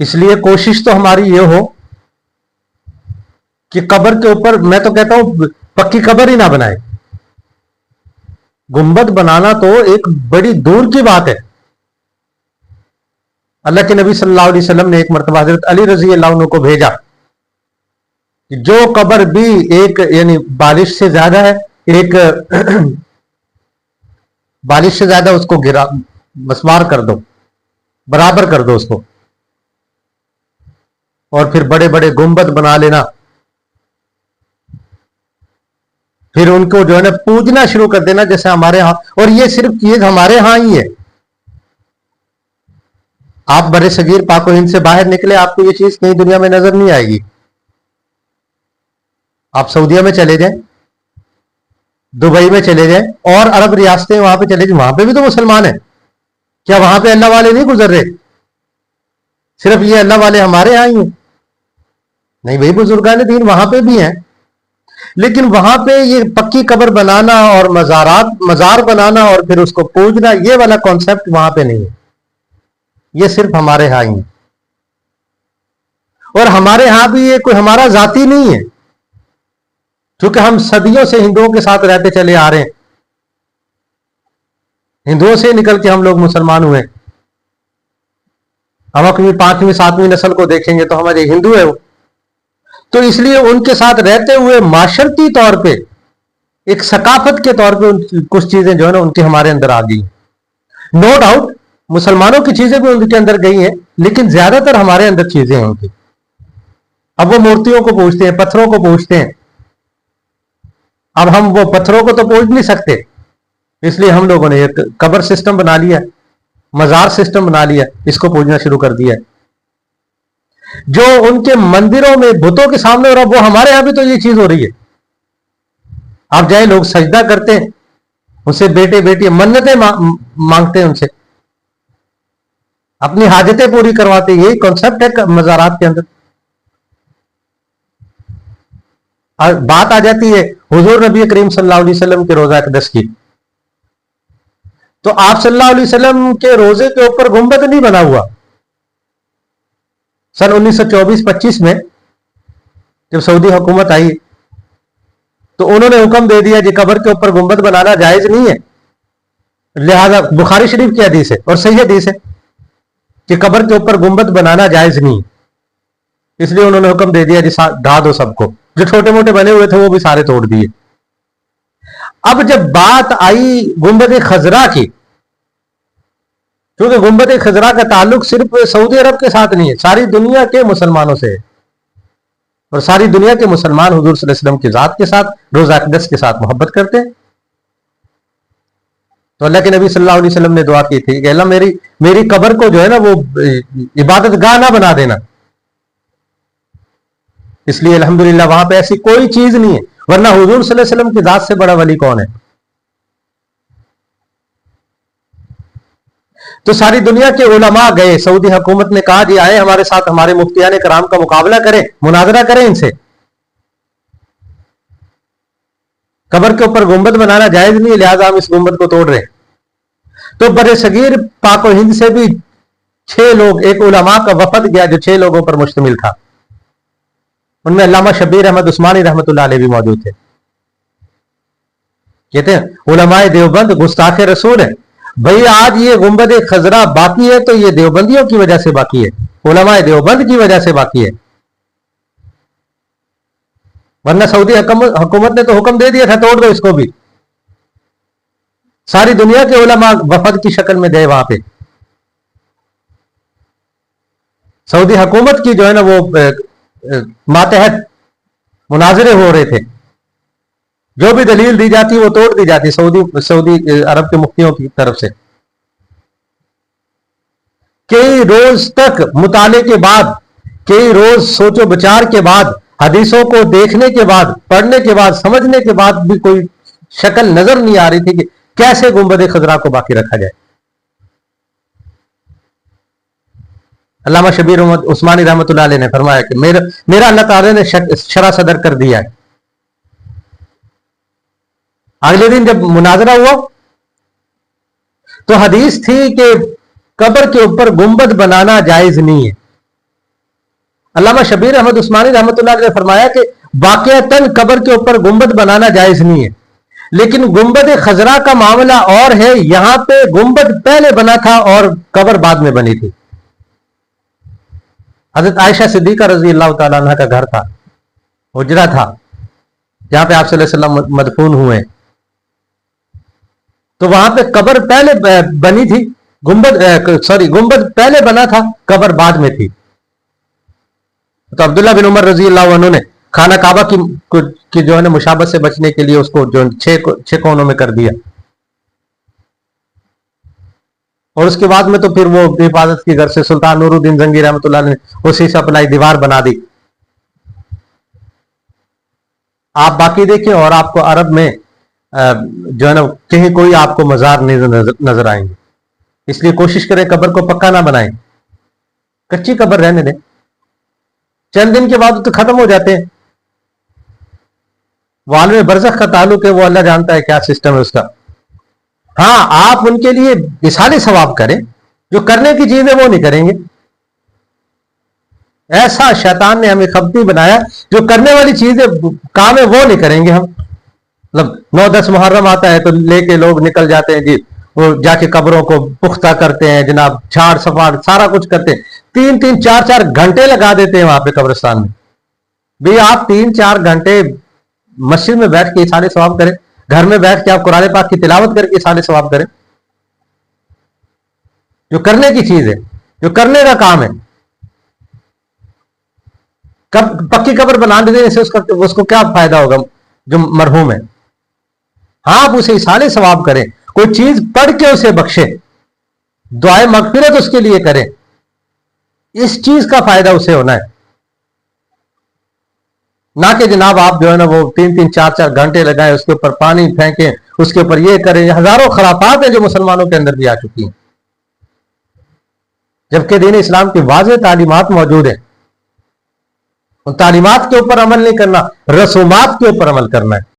اس لیے کوشش تو ہماری یہ ہو کہ قبر کے اوپر، میں تو کہتا ہوں پکی قبر ہی نہ بنائے. گنبد بنانا تو ایک بڑی دور کی بات ہے. اللہ کے نبی صلی اللہ علیہ وسلم نے ایک مرتبہ حضرت علی رضی اللہ عنہ کو بھیجا کہ جو قبر بھی ایک یعنی بالش سے زیادہ ہے، ایک بالش سے زیادہ اس کو گرا مسمار کر دو، برابر کر دو اس کو، اور پھر بڑے بڑے گنبد بنا لینا، پھر ان کو جو ہے نا پوجنا شروع کر دینا جیسے ہمارے ہاں. اور یہ صرف یہ ہمارے ہاں ہی ہے. آپ برے صغیر پاک و ہند سے باہر نکلے، آپ کو یہ چیز کہیں دنیا میں نظر نہیں آئے گی. آپ سعودیہ میں چلے جائیں، دبئی میں چلے جائیں، اور عرب ریاستیں وہاں پہ چلے جائیں، وہاں پہ بھی تو مسلمان ہیں. کیا وہاں پہ اللہ والے نہیں گزر رہے؟ صرف یہ اللہ والے ہمارے ہاں ہی ہیں؟ نہیں بھائی، بزرگان دین وہاں پہ بھی ہیں، لیکن وہاں پہ یہ پکی قبر بنانا اور مزار بنانا اور پھر اس کو پوجنا، یہ والا کانسیپٹ وہاں پہ نہیں ہے. یہ صرف ہمارے ہاں ہی ہے. اور ہمارے ہاں بھی یہ کوئی ہمارا ذاتی نہیں ہے، کیونکہ ہم صدیوں سے ہندوؤں کے ساتھ رہتے چلے آ رہے ہیں. ہندوؤں سے نکل کے ہم لوگ مسلمان ہوئے. ہم اپنی 5ویں 7ویں نسل کو دیکھیں گے تو ہمارے ہندو ہے وہ. تو اس لیے ان کے ساتھ رہتے ہوئے معاشرتی طور پہ، ایک ثقافت کے طور پہ کچھ چیزیں جو ہے نا ان کی ہمارے اندر آ گئی. نو ڈاؤٹ مسلمانوں کی چیزیں بھی ان کے اندر گئی ہیں، لیکن زیادہ تر ہمارے اندر چیزیں ہیں ان کی. اب وہ مورتیوں کو پوجتے ہیں، پتھروں کو پوجتے ہیں. اب ہم وہ پتھروں کو تو پوج نہیں سکتے، اس لیے ہم لوگوں نے ایک قبر سسٹم بنا لیا، مزار سسٹم بنا لیا، اس کو پوجنا شروع کر دیا. جو ان کے مندروں میں بتوں کے سامنے ہو رہا، وہ ہمارے یہاں بھی تو یہ چیز ہو رہی ہے. آپ جائیں، لوگ سجدہ کرتے ہیں، ان سے بیٹے بیٹی منتیں مانگتے ہیں، ان سے اپنی حاجتیں پوری کرواتے ہیں. یہی کانسیپٹ ہے مزارات کے اندر. بات آ جاتی ہے حضور نبی کریم صلی اللہ علیہ وسلم کے روزہ اقدس کی، تو آپ صلی اللہ علیہ وسلم کے روزے کے اوپر گنبد نہیں بنا ہوا. سن 1924-25 میں جب سعودی حکومت آئی تو انہوں نے حکم دے دیا کہ قبر کے اوپر گنبد بنانا جائز نہیں ہے. لہذا بخاری شریف کی حدیث ہے اور صحیح حدیث ہے کہ قبر کے اوپر گنبد بنانا جائز نہیں ہے. اس لیے انہوں نے حکم دے دیا جی ڈھا دو سب کو، جو چھوٹے موٹے بنے ہوئے تھے وہ بھی سارے توڑ دیے. اب جب بات آئی گنبد خضرا کی، کیونکہ گنبد خضرا کا تعلق صرف سعودی عرب کے ساتھ نہیں ہے، ساری دنیا کے مسلمانوں سے ہے، اور ساری دنیا کے مسلمان حضور صلی اللہ علیہ وسلم کی ذات کے ساتھ، روزہ اقدس کے ساتھ محبت کرتے ہیں. تو اللہ کے نبی صلی اللہ علیہ وسلم نے دعا کی تھی کہ اللہ میری قبر کو جو ہے نا وہ عبادت گاہ نہ بنا دینا. اس لیے الحمدللہ وہاں پہ ایسی کوئی چیز نہیں ہے، ورنہ حضور صلی اللہ علیہ وسلم کی ذات سے بڑا ولی کون ہے؟ تو ساری دنیا کے علماء گئے، سعودی حکومت نے کہا جی آئے ہمارے ساتھ، ہمارے مفتیان کرام کا مقابلہ کریں، مناظرہ کریں ان سے. قبر کے اوپر گنبد بنانا جائز نہیں ہے، لہذا ہم اس گنبد کو توڑ رہے ہیں. تو برے صغیر پاک و ہند سے بھی 6 لوگ، ایک علماء کا وفد گیا جو 6 لوگوں پر مشتمل تھا. ان میں علامہ شبیر احمد عثمانی رحمۃ اللہ علیہ بھی موجود تھے. کہتے ہیں علماء دیوبند گستاخ رسول ہے. بھئی آج یہ گنبد خضرا باقی ہے تو یہ دیوبندیوں کی وجہ سے باقی ہے، علماء دیوبند کی وجہ سے باقی ہے، ورنہ سعودی حکومت نے تو حکم دے دیا تھا توڑ دو اس کو بھی. ساری دنیا کے علماء وفد کی شکل میں گئے وہاں پہ. سعودی حکومت کی جو ہے نا وہ ماتحت مناظرے ہو رہے تھے، جو بھی دلیل دی جاتی وہ توڑ دی جاتی سعودی عرب کے مفتیوں کی طرف سے. کئی روز تک مطالعے کے بعد، کئی روز سوچ و بچار کے بعد، حدیثوں کو دیکھنے کے بعد، پڑھنے کے بعد، سمجھنے کے بعد بھی کوئی شکل نظر نہیں آ رہی تھی کہ کیسے گنبد خضرا کو باقی رکھا جائے. علامہ شبیر احمد عثمانی رحمۃ اللہ علیہ نے فرمایا کہ میرا اللہ تعالی نے شرح صدر کر دیا ہے. اگلے دن جب مناظرہ ہوا تو حدیث تھی کہ قبر کے اوپر گنبد بنانا جائز نہیں ہے. علامہ شبیر احمد عثمانی رحمۃ اللہ علیہ نے فرمایا کہ واقعتاً قبر کے اوپر گنبد بنانا جائز نہیں ہے، لیکن گنبد خضرا کا معاملہ اور ہے، یہاں پہ گنبد پہلے بنا تھا اور قبر بعد میں بنی تھی۔ حضرت عائشہ صدیقہ رضی اللہ تعالیٰ عنہ کا گھر تھا، حجرہ تھا، جہاں پہ آپ صلی اللہ علیہ وسلم مدفون ہوئے، تو وہاں پہ قبر پہلے بنی تھی، گنبد پہلے بنا تھا، قبر بعد میں تھی۔ تو عبداللہ بن عمر رضی اللہ عنہ نے خانہ کعبہ کی جو ہے نا مشابہت سے بچنے کے لیے اس کو جو 6 کونوں میں کر دیا، اور اس کے بعد میں تو پھر وہ حفاظت کی گھر سے سلطان نور الدین زنگی رحمۃ اللہ نے اسی سے اپلائی دیوار بنا دی۔ آپ باقی دیکھیں اور آپ کو عرب میں جو ہے نا کہیں کوئی آپ کو مزار نہیں نظر آئیں گے، اس لیے کوشش کریں قبر کو پکا نہ بنائیں، کچی قبر رہنے دیں، چند دن کے بعد تو ختم ہو جاتے ہیں۔ وہ عالم برزخ کا تعلق ہے، وہ اللہ جانتا ہے کیا سسٹم ہے اس کا۔ ہاں آپ ان کے لیے مثال ثواب کریں، جو کرنے کی چیز ہے وہ نہیں کریں گے۔ ایسا شیطان نے ہمیں خبتی بنایا، جو کرنے والی چیز ہے کام ہے وہ نہیں کریں گے ہم۔ مطلب 9-10 محرم آتا ہے تو لے کے لوگ نکل جاتے ہیں جی، وہ جا کے قبروں کو پختہ کرتے ہیں جناب، جھاڑ صفاڑ سارا کچھ کرتے ہیں، 3-3 4-4 گھنٹے لگا دیتے ہیں وہاں پہ قبرستان میں۔ بھی آپ 3-4 گھنٹے مسجد میں بیٹھ کے سارے ثواب کریں، گھر میں بیٹھ کے آپ قرآن پاک کی تلاوت کر کے سارے ثواب کریں، جو کرنے کی چیز ہے، جو کرنے کا کام ہے۔ پکی قبر بنا دینے سے اس کو کیا فائدہ ہوگا جو مرحوم ہے؟ ہاں آپ اسے سارے ثواب کریں، کوئی چیز پڑھ کے اسے بخشے، دعائے مغفرت اس کے لیے کریں، اس چیز کا فائدہ اسے ہونا ہے، نہ کہ جناب آپ جو ہے نا وہ 3-3 4-4 گھنٹے لگائیں، اس کے اوپر پانی پھینکیں، اس کے اوپر یہ کریں۔ ہزاروں خرافات ہیں جو مسلمانوں کے اندر بھی آ چکی ہیں، جبکہ دین اسلام کی واضح تعلیمات موجود ہیں۔ ان تعلیمات کے اوپر عمل نہیں کرنا، رسومات کے اوپر عمل کرنا ہے۔